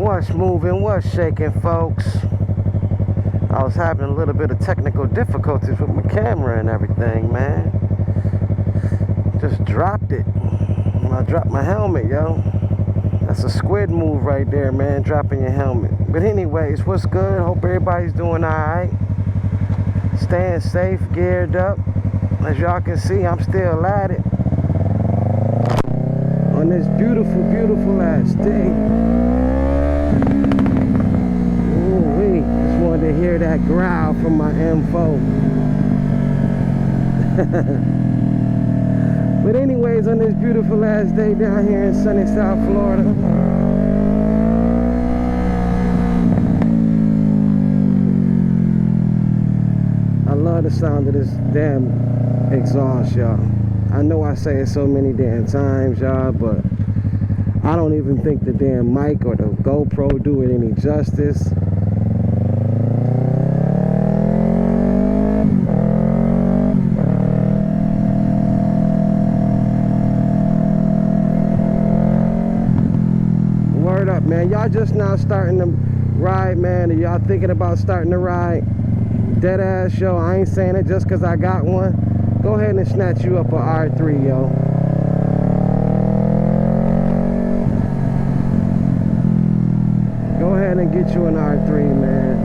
What's moving, what's shaking, folks? I was having a little bit of technical difficulties with my camera and everything, man. Just dropped it when I dropped my helmet, yo. That's a squid move right there, man, dropping your helmet. But anyways, what's good? Hope everybody's doing alright. Staying safe, geared up. As y'all can see, I'm still at it. On this beautiful, beautiful last day. Ooh-wee. Just wanted to hear that growl from my M4. But anyways, on this beautiful last day down here in sunny South Florida. I love the sound of this damn exhaust, y'all. I know I say it so many damn times, y'all, but I don't even think the damn mic or the GoPro do it any justice. Word up, man. Y'all just now starting to ride, man, and y'all thinking about starting to ride. Dead ass show. I ain't saying it just because I got one. Go ahead and snatch you up a R3, yo. Go ahead and get you an R3, man.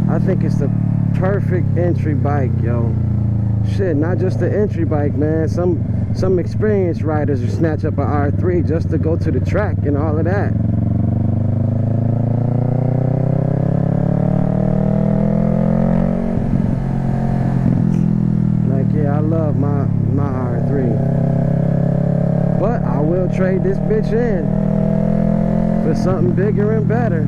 I think it's the perfect entry bike, yo. Shit, not just the entry bike, man. Some experienced riders will snatch up an R3 just to go to the track and all of that. I love my R3, but I will trade this bitch in for something bigger and better.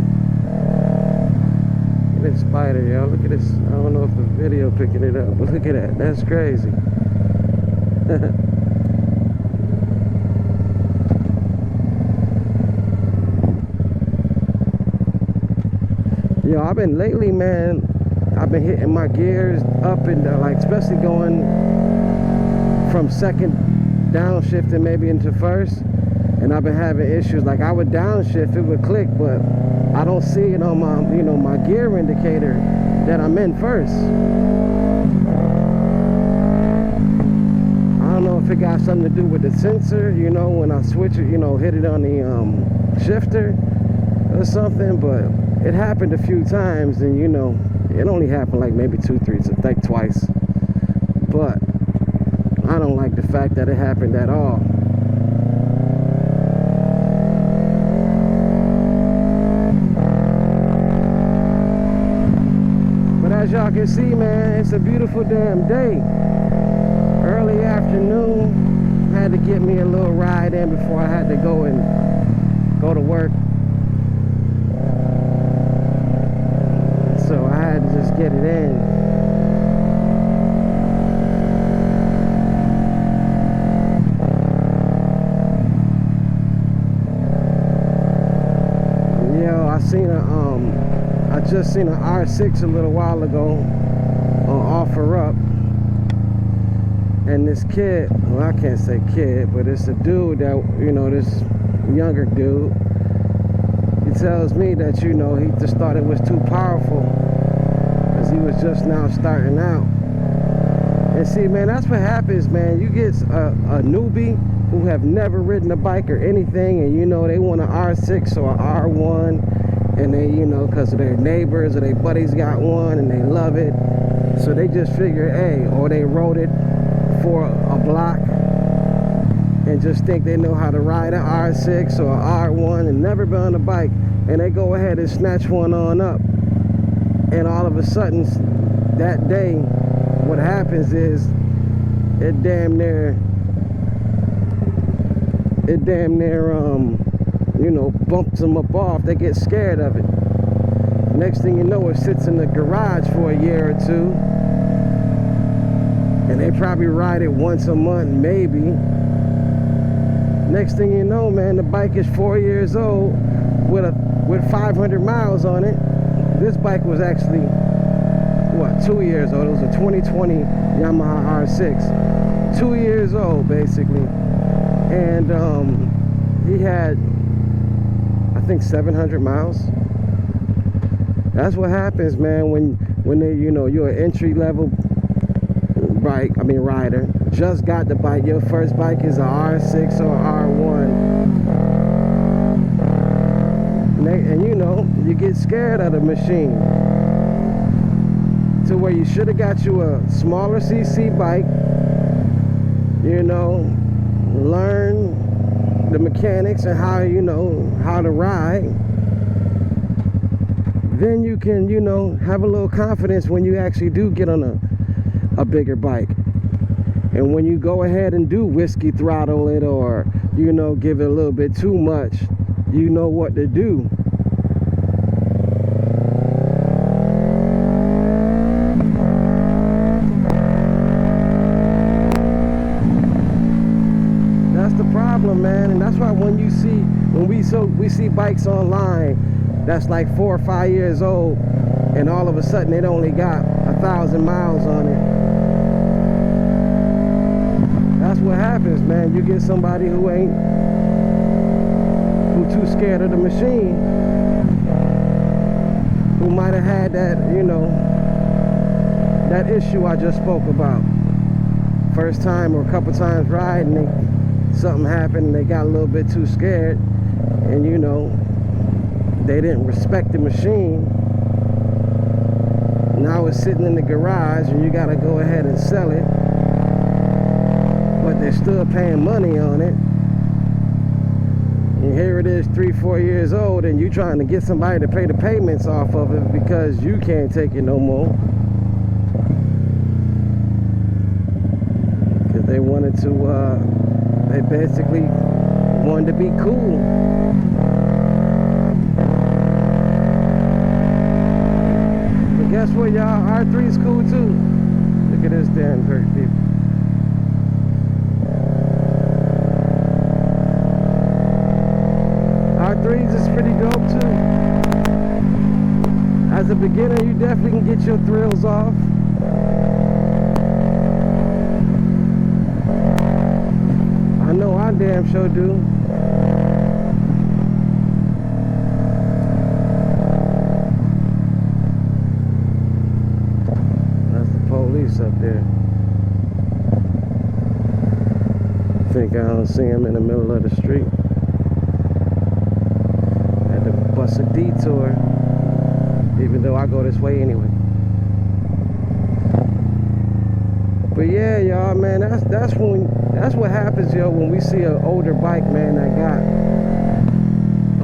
Look at this spider, yo. Look at this. I don't know if the video picking it up, but look at that. That's crazy. Yo, I've been lately, man, I've been hitting my gears up and like, especially going from second downshifting maybe into first, and I've been having issues. Like, I would downshift, it would click, but I don't see it on my, you know, my gear indicator that I'm in first. I don't know if it got something to do with the sensor, you know, when I switch it, you know, hit it on the shifter or something, but it happened a few times, and you know, it only happened like maybe 2, 3, like twice. But I don't like the fact that it happened at all. But as y'all can see, man, it's a beautiful damn day. Early afternoon. Had to get me a little ride in before I had to go to work. So I had to just get it in. Yo, I just seen an R6 a little while ago on Offer Up, and this kid, well, I can't say kid, but it's a dude that, you know, this younger dude. He tells me that, you know, he just thought it was too powerful because he was just now starting out. And see, man, that's what happens, man. You get a newbie who have never ridden a bike or anything, and, you know, they want an R6 or an R1, and they, you know, because of their neighbors or their buddies got one and they love it. So they just figure, hey, or they rode it for a block and just think they know how to ride an R6 or an R1 and never been on a bike, and they go ahead and snatch one on up, and all of a sudden that day what happens is it damn near you know, bumps them up off. They get scared of it. Next thing you know, it sits in the garage for a year or two, and they probably ride it once a month maybe. Next thing you know, man, the bike is 4 years old with 500 miles on it. This bike was actually, what, 2 years old. It was a 2020 Yamaha R6. 2 years old, basically. And he had, I think 700 miles. That's what happens, man, when they, you know, you're an entry level rider, just got the bike. Your first bike is a R6 or R1, and you know, you get scared of the machine to where you should have got you a smaller CC bike, you know, learn the mechanics and how, you know, how to ride. Then you can, you know, have a little confidence when you actually do get on a bigger bike. And when you go ahead and do whiskey throttle it, or, you know, give it a little bit too much, you know what to do. That's the problem, man. And that's why when we see bikes online that's like 4 or 5 years old, and all of a sudden it only got 1,000 miles on it. That's what happens, man. You get somebody who too scared of the machine, who might have had that, you know, that issue I just spoke about. First time or a couple times riding, something happened and they got a little bit too scared, and, you know, they didn't respect the machine. Now it's sitting in the garage and you gotta go ahead and sell it, but they're still paying money on it. And here it is, 3-4 years old, and you trying to get somebody to pay the payments off of it because you can't take it no more, because they wanted to they basically wanted to be cool. Guess what, y'all? R3 is cool too. Look at this damn hurt people. R3s is pretty dope too. As a beginner, you definitely can get your thrills off. I know I damn sure do. Up there. Think I don't see him in the middle of the street. Had to bust a detour, even though I go this way anyway. But yeah, y'all, man, that's what happens, yo, when we see an older bike, man, that got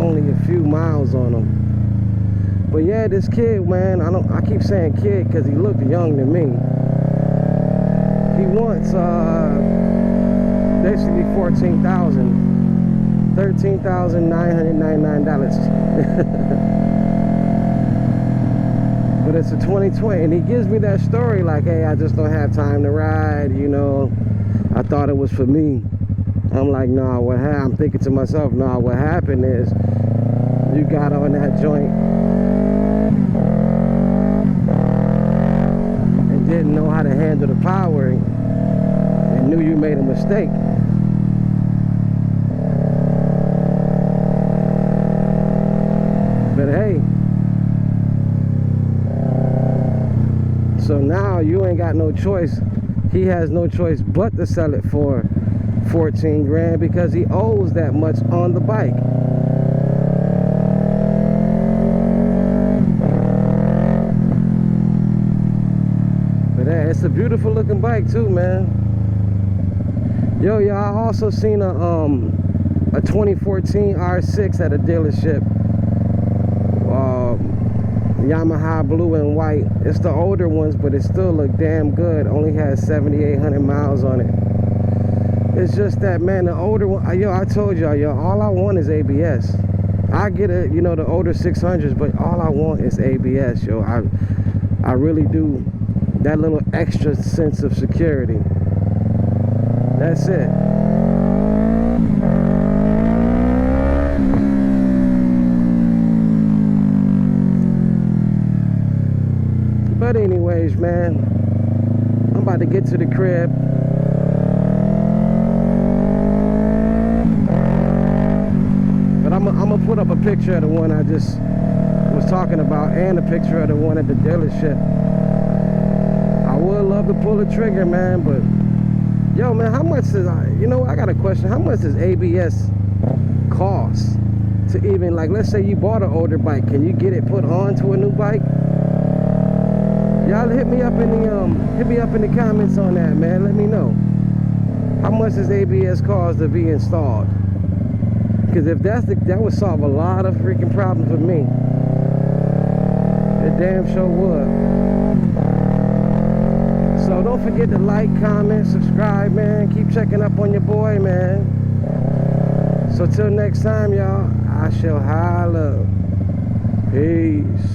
only a few miles on them. But yeah, this kid, man, I keep saying kid because he looked young to me. He wants basically $14,000, $13,999. But it's a 2020, and he gives me that story like, hey, I just don't have time to ride, you know. I thought it was for me. I'm like, nah, I'm thinking to myself, nah, what happened is you got on that joint and didn't know how to handle the power and knew you made a mistake. But hey, so now you ain't got no choice. He has no choice but to sell it for 14 grand because he owes that much on the bike. But hey, it's a beautiful looking bike too, man. Yo, y'all, I also seen a 2014 R6 at a dealership. Yamaha blue and white. It's the older ones, but it still look damn good. Only has 7,800 miles on it. It's just that, man, the older one, yo, I told y'all, yo, all I want is ABS. I get it, you know, the older 600s, but all I want is ABS, yo. I really do. That little extra sense of security. That's it. But anyways, man, I'm about to get to the crib. But I'm gonna put up a picture of the one I just was talking about and a picture of the one at the dealership. I would love to pull the trigger, man, but yo, man, how much is, you know, I got a question. How much does ABS cost to even, like, let's say you bought an older bike, can you get it put onto a new bike? Y'all hit me up in the comments on that, man. Let me know. How much does ABS cost to be installed? Because if that's that would solve a lot of freaking problems with me. It damn sure would. So don't forget to like, comment, subscribe, man. Keep checking up on your boy, man. So till next time, y'all, I shall holla. Peace.